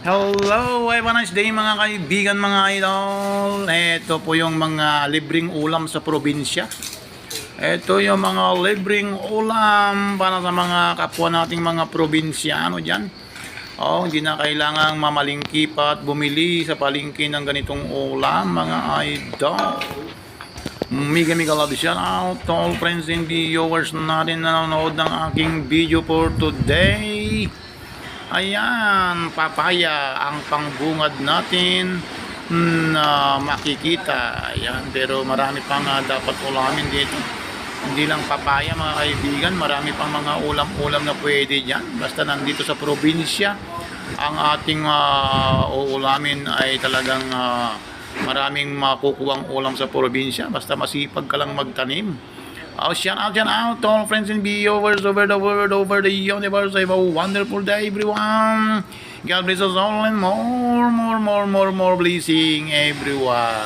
Hello, have a nice day mga kaibigan, mga idol. Ito po yung mga libreng ulam sa probinsya. Ito yung mga libreng ulam para sa mga kapwa nating mga probinsyano dyan. Hindi na kailangang mamalingki pa at bumili sa palengke ng ganitong ulam, mga idol. Mega love shout out to all friends and viewers natin na nanonood ng aking video for today. Ayan, papaya ang pangbungad natin na makikita. Ayan, pero marami pang dapat ulamin dito. Hindi lang papaya mga kaibigan, marami pang mga ulam-ulam na pwede dyan. Basta nandito sa probinsya, ang ating uulamin ay talagang maraming makukuhang ulam sa probinsya. Basta masipag ka lang magtanim. Shout out to all friends and viewers over the world, over the universe. Have a wonderful day, everyone. God bless us all and more blessing, everyone.